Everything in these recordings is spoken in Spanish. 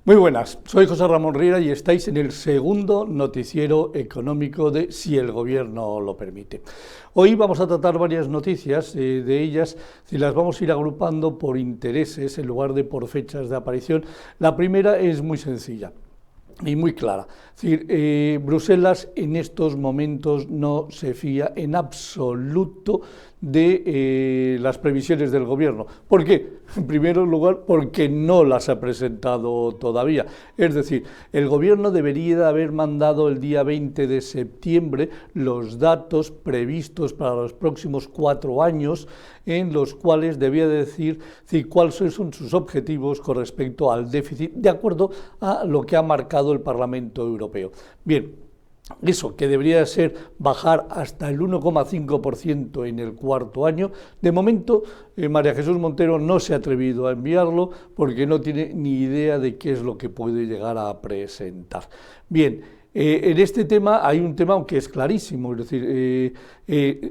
Muy buenas, soy José Ramón Riera y estáis en el segundo noticiero económico de Si el Gobierno lo permite. Hoy vamos a tratar varias noticias, de ellas si las vamos a ir agrupando por intereses en lugar de por fechas de aparición. La primera es muy sencilla y muy clara. Es decir, Bruselas en estos momentos no se fía en absoluto de las previsiones del Gobierno. ¿Por qué? En primer lugar, porque no las ha presentado todavía. Es decir, el Gobierno debería haber mandado el día 20 de septiembre los datos previstos para los próximos 4 años, en los cuales debía decir cuáles son sus objetivos con respecto al déficit, de acuerdo a lo que ha marcado el Parlamento Europeo. Bien. Eso, que debería ser bajar hasta el 1,5% en el cuarto año. De momento, María Jesús Montero no se ha atrevido a enviarlo porque no tiene ni idea de qué es lo que puede llegar a presentar. Bien. En este tema hay un tema que es clarísimo, es decir,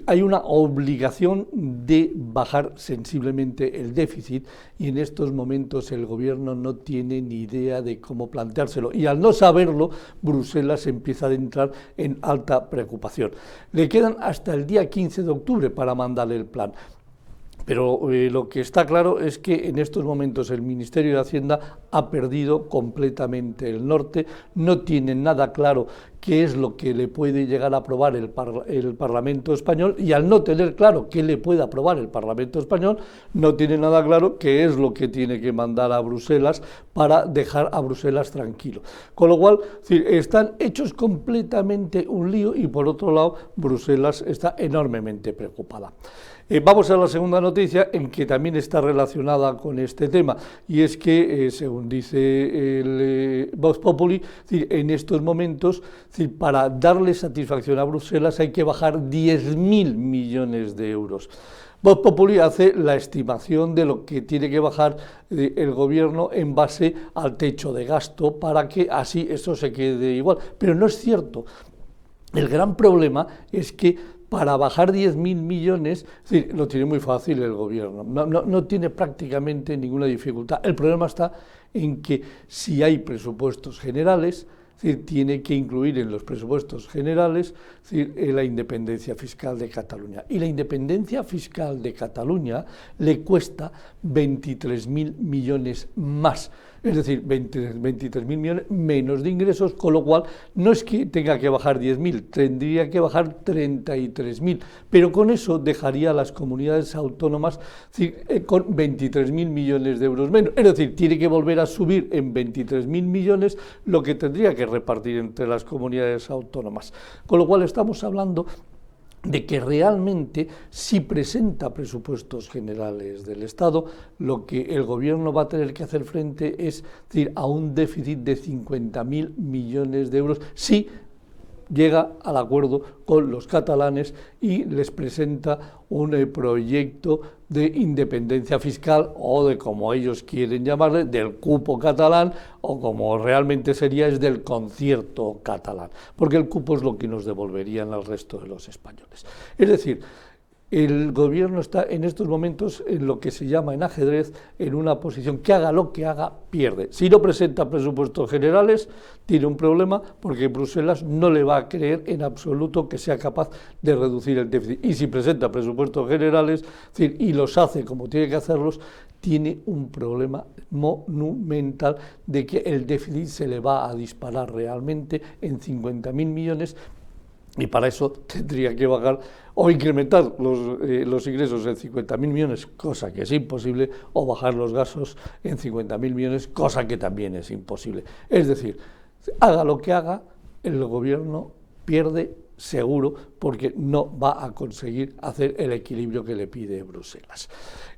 hay una obligación de bajar sensiblemente el déficit y en estos momentos el Gobierno no tiene ni idea de cómo planteárselo y al no saberlo, Bruselas empieza a entrar en alta preocupación. Le quedan hasta el día 15 de octubre para mandarle el plan. Pero lo que está claro es que en estos momentos el Ministerio de Hacienda ha perdido completamente el norte, no tiene nada claro qué es lo que le puede llegar a aprobar el Parlamento Español y al no tener claro qué le puede aprobar el Parlamento Español, no tiene nada claro qué es lo que tiene que mandar a Bruselas para dejar a Bruselas tranquilo. Con lo cual, están hechos completamente un lío y por otro lado, Bruselas está enormemente preocupada. Vamos a la segunda noticia, en que también está relacionada con este tema, y es que, según dice el Vox Populi, en estos momentos, para darle satisfacción a Bruselas hay que bajar 10.000 millones de euros. Vox Populi hace la estimación de lo que tiene que bajar el Gobierno en base al techo de gasto para que así eso se quede igual, pero no es cierto. El gran problema es que para bajar 10.000 millones, lo tiene muy fácil el Gobierno, no tiene prácticamente ninguna dificultad. El problema está en que si hay presupuestos generales, tiene que incluir en los presupuestos generales la independencia fiscal de Cataluña. Y la independencia fiscal de Cataluña le cuesta 23.000 millones más. Es decir, 23.000 millones menos de ingresos, con lo cual no es que tenga que bajar 10.000, tendría que bajar 33.000, pero con eso dejaría a las comunidades autónomas con 23.000 millones de euros menos. Es decir, tiene que volver a subir en 23.000 millones lo que tendría que repartir entre las comunidades autónomas. Con lo cual estamos hablando de que realmente si presenta presupuestos generales del Estado, lo que el Gobierno va a tener que hacer frente es a un déficit de 50.000 millones de euros si llega al acuerdo con los catalanes y les presenta un proyecto de independencia fiscal o de, como ellos quieren llamarle, del cupo catalán o como realmente sería es del concierto catalán, porque el cupo es lo que nos devolverían al resto de los españoles. Es decir, el Gobierno está en estos momentos en lo que se llama en ajedrez, en una posición que haga lo que haga, pierde. Si no presenta presupuestos generales, tiene un problema porque Bruselas no le va a creer en absoluto que sea capaz de reducir el déficit. Y si presenta presupuestos generales y los hace como tiene que hacerlos, tiene un problema monumental de que el déficit se le va a disparar realmente en 50.000 millones. Y para eso tendría que bajar o incrementar los ingresos en 50.000 millones, cosa que es imposible, o bajar los gastos en 50.000 millones, cosa que también es imposible. Es decir, haga lo que haga, el Gobierno pierde seguro porque no va a conseguir hacer el equilibrio que le pide Bruselas.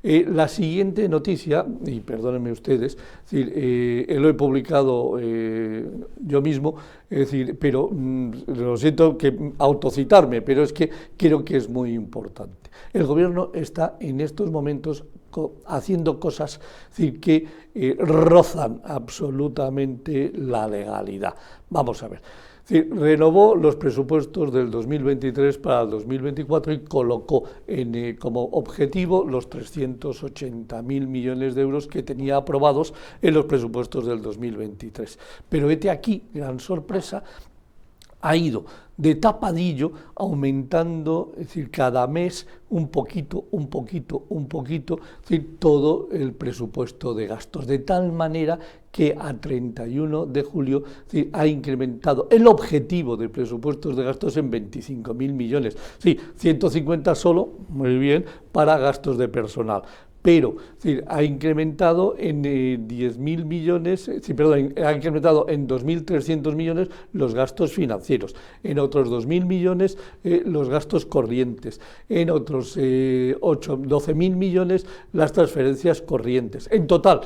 La siguiente noticia, y perdónenme ustedes, lo he publicado yo mismo, pero lo siento que autocitarme, pero es que creo que es muy importante. El Gobierno está en estos momentos haciendo cosas que rozan absolutamente la legalidad. Vamos a ver. Es decir, renovó los presupuestos del 2023 para el 2024 y colocó como objetivo los 380.000 millones de euros que tenía aprobados en los presupuestos del 2023. Pero hete aquí, gran sorpresa, ha ido de tapadillo aumentando, es decir, cada mes un poquito, es decir, todo el presupuesto de gastos, de tal manera que a 31 de julio es decir, ha incrementado el objetivo de presupuestos de gastos en 25.000 millones. Sí, 150 solo, muy bien, para gastos de personal. Pero es decir, ha incrementado en 10.000 millones, ha incrementado en 2.300 millones los gastos financieros, en otros 2.000 millones los gastos corrientes, en otros 12.000 millones las transferencias corrientes. En total,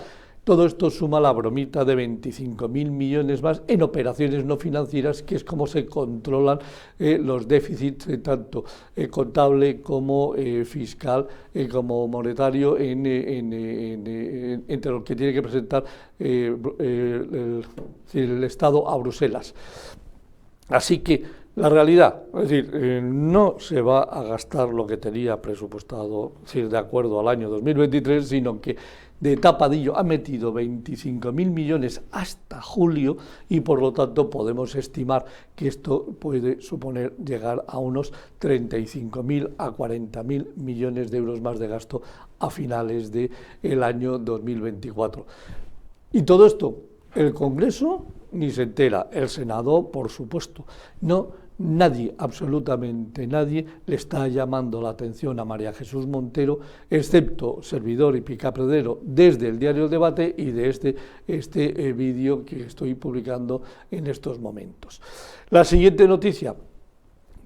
todo esto suma la bromita de 25.000 millones más en operaciones no financieras, que es como se controlan los déficits, tanto contable como fiscal, como monetario, entre lo que tiene que presentar el Estado a Bruselas. Así que la realidad, es decir, no se va a gastar lo que tenía presupuestado, de acuerdo al año 2023, sino que de tapadillo ha metido 25.000 millones hasta julio y por lo tanto podemos estimar que esto puede suponer llegar a unos 35.000 a 40.000 millones de euros más de gasto a finales del año 2024. Y todo esto, el Congreso ni se entera, el Senado, por supuesto, no. Nadie, absolutamente nadie, le está llamando la atención a María Jesús Montero, excepto servidor y picapredero desde el diario El Debate y de este vídeo que estoy publicando en estos momentos. La siguiente noticia,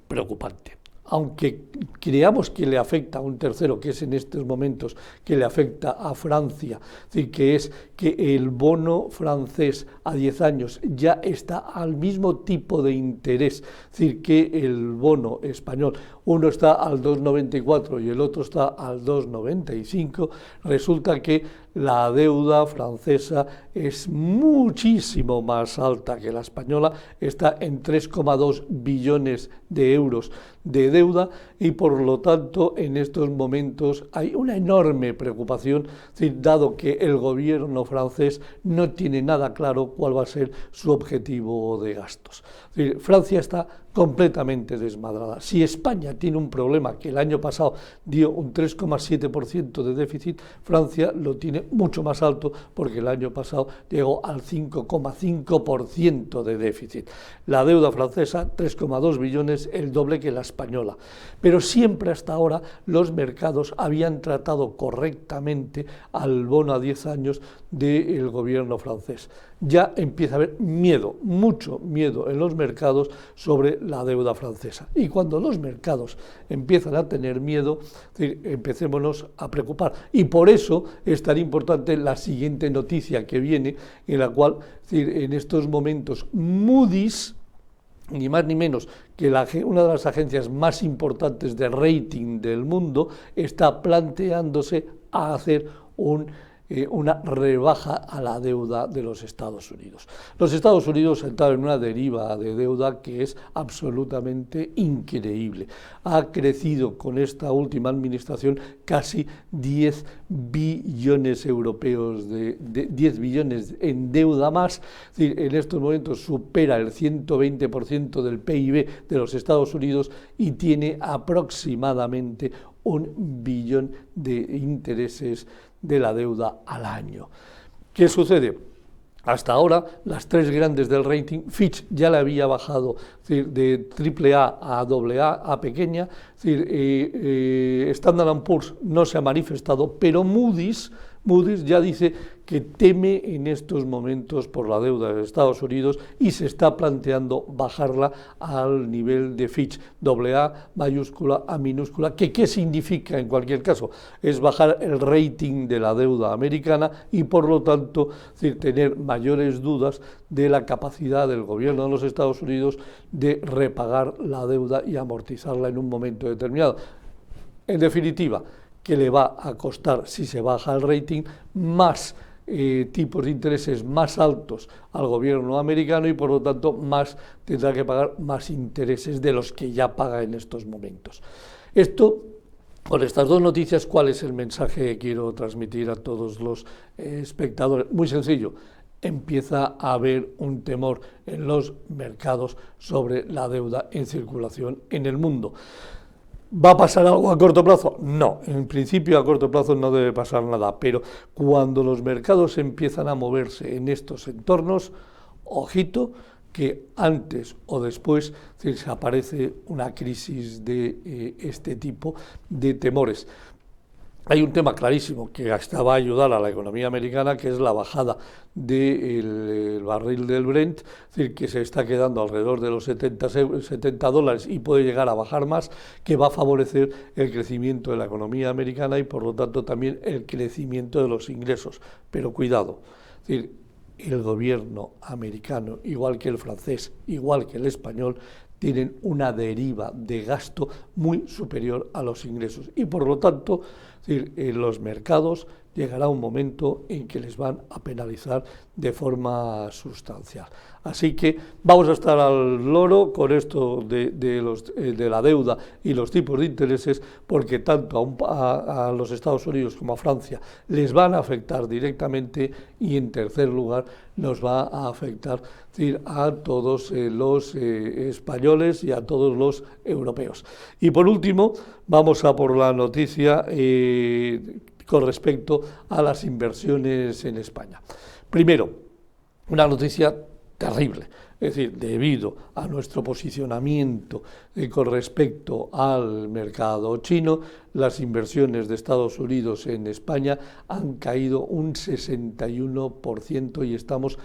preocupante. Aunque creamos que le afecta a un tercero, que es en estos momentos que le afecta a Francia, es decir, que es que el bono francés a 10 años ya está al mismo tipo de interés, es decir, que el bono español, uno está al 2,94 y el otro está al 2,95, resulta que la deuda francesa es muchísimo más alta que la española, está en 3,2 billones de euros de deuda y por lo tanto en estos momentos hay una enorme preocupación, dado que el gobierno francés no tiene nada claro cuál va a ser su objetivo de gastos. Francia está completamente desmadrada. Si España tiene un problema que el año pasado dio un 3,7% de déficit, Francia lo tiene mucho más alto porque el año pasado llegó al 5,5% de déficit. La deuda francesa, 3,2 billones, el doble que la española. Pero siempre hasta ahora los mercados habían tratado correctamente al bono a 10 años del gobierno francés. Ya empieza a haber miedo, mucho miedo en los mercados sobre la deuda francesa. Y cuando los mercados empiezan a tener miedo, empecémonos a preocupar. Y por eso es tan importante la siguiente noticia que viene, en la cual en estos momentos Moody's, ni más ni menos que una de las agencias más importantes de rating del mundo, está planteándose a hacer una rebaja a la deuda de los Estados Unidos. Los Estados Unidos han estado en una deriva de deuda que es absolutamente increíble. Ha crecido con esta última administración casi 10 billones europeos, 10 billones en deuda más. Es decir, en estos momentos supera el 120% del PIB de los Estados Unidos y tiene aproximadamente 1 billón de intereses de la deuda al año. ¿Qué sucede? Hasta ahora, las tres grandes del rating, Fitch ya le había bajado de AAA a AA, a pequeña, Standard & Poor's no se ha manifestado, pero Moody's ya dice que teme en estos momentos por la deuda de Estados Unidos y se está planteando bajarla al nivel de Fitch, AA mayúscula, A minúscula, que ¿qué significa en cualquier caso? Es bajar el rating de la deuda americana y por lo tanto tener mayores dudas de la capacidad del gobierno de los Estados Unidos de repagar la deuda y amortizarla en un momento determinado. En definitiva, que le va a costar, si se baja el rating, más tipos de intereses más altos al gobierno americano y por lo tanto tendrá que pagar más intereses de los que ya paga en estos momentos. Con estas dos noticias, ¿cuál es el mensaje que quiero transmitir a todos los espectadores? Muy sencillo. Empieza a haber un temor en los mercados sobre la deuda en circulación en el mundo. ¿Va a pasar algo a corto plazo? No, en principio a corto plazo no debe pasar nada, pero cuando los mercados empiezan a moverse en estos entornos, ojito, que antes o después se aparece una crisis de este tipo de temores. Hay un tema clarísimo que hasta va a ayudar a la economía americana, que es la bajada del barril del Brent, es decir, que se está quedando alrededor de los $70 y puede llegar a bajar más, que va a favorecer el crecimiento de la economía americana y por lo tanto también el crecimiento de los ingresos. Pero cuidado, es decir, el gobierno americano, igual que el francés, igual que el español, tienen una deriva de gasto muy superior a los ingresos y por lo tanto, es decir, en los mercados llegará un momento en que les van a penalizar de forma sustancial. Así que vamos a estar al loro con esto de la deuda y los tipos de intereses, porque tanto a los Estados Unidos como a Francia les van a afectar directamente y en tercer lugar nos va a afectar, es decir, a todos los españoles y a todos los europeos. Y por último, vamos a por la noticia con respecto a las inversiones en España. Primero, una noticia terrible, es decir, debido a nuestro posicionamiento con respecto al mercado chino, las inversiones de Estados Unidos en España han caído un 61% y estamos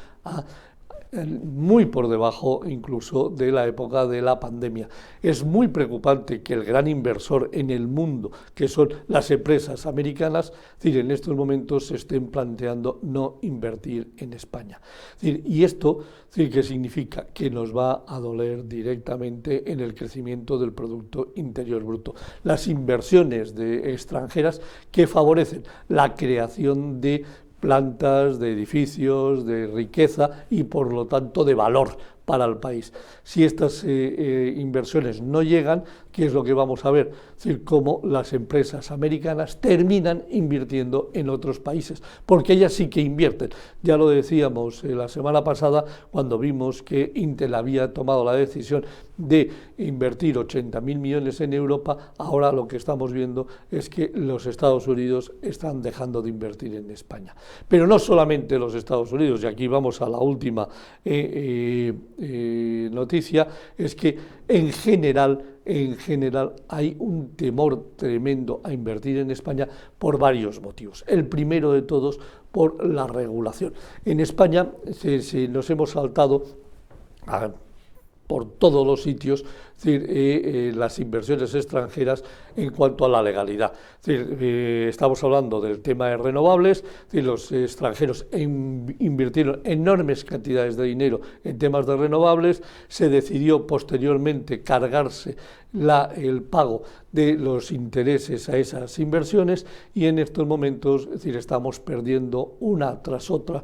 muy por debajo incluso de la época de la pandemia. Es muy preocupante que el gran inversor en el mundo, que son las empresas americanas, es decir, en estos momentos se estén planteando no invertir en España. Es decir, y esto, es decir, ¿qué significa? Que nos va a doler directamente en el crecimiento del Producto Interior Bruto. Las inversiones extranjeras que favorecen la creación de plantas, de edificios, de riqueza y por lo tanto de valor para el país. Si estas inversiones no llegan, ¿qué es lo que vamos a ver? Es decir, cómo las empresas americanas terminan invirtiendo en otros países, porque ellas sí que invierten. Ya lo decíamos la semana pasada cuando vimos que Intel había tomado la decisión de invertir 80.000 millones en Europa, ahora lo que estamos viendo es que los Estados Unidos están dejando de invertir en España. Pero no solamente los Estados Unidos, y aquí vamos a la última noticia, es que en general hay un temor tremendo a invertir en España por varios motivos. El primero de todos, por la regulación. En España nos hemos saltado por todos los sitios, es decir, las inversiones extranjeras en cuanto a la legalidad. Es decir, estamos hablando del tema de renovables, es decir, los extranjeros invirtieron enormes cantidades de dinero en temas de renovables, se decidió posteriormente cargarse el pago de los intereses a esas inversiones y en estos momentos, es decir, estamos perdiendo una tras otra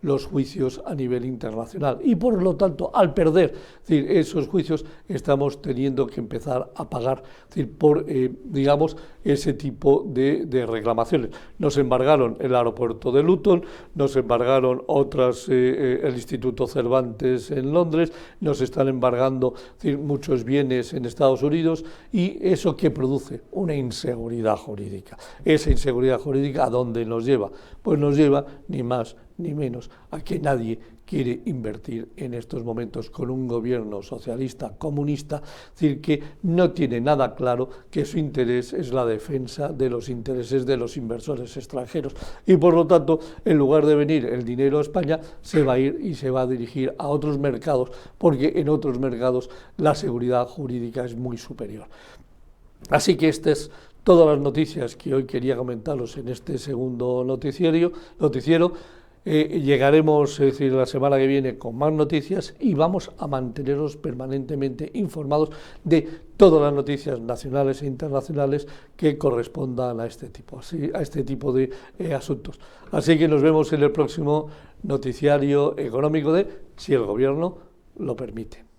los juicios a nivel internacional y por lo tanto al perder, es decir, esos juicios estamos teniendo que empezar a pagar, es decir, por digamos ese tipo de reclamaciones. Nos embargaron el aeropuerto de Luton, nos embargaron otras, el Instituto Cervantes en Londres, nos están embargando, es decir, muchos bienes en Estados Unidos y eso ¿qué produce? Una inseguridad jurídica. Esa inseguridad jurídica ¿a dónde nos lleva? Pues nos lleva ni más ni menos a que nadie quiere invertir en estos momentos con un gobierno socialista comunista, es decir, que no tiene nada claro que su interés es la defensa de los intereses de los inversores extranjeros y por lo tanto, en lugar de venir el dinero a España, se va a ir y se va a dirigir a otros mercados porque en otros mercados la seguridad jurídica es muy superior. Así que estas es todas las noticias que hoy quería comentaros en este segundo noticiero. Llegaremos, es decir, la semana que viene con más noticias y vamos a manteneros permanentemente informados de todas las noticias nacionales e internacionales que correspondan a este tipo de asuntos. Así que nos vemos en el próximo noticiario económico de Si el Gobierno lo permite.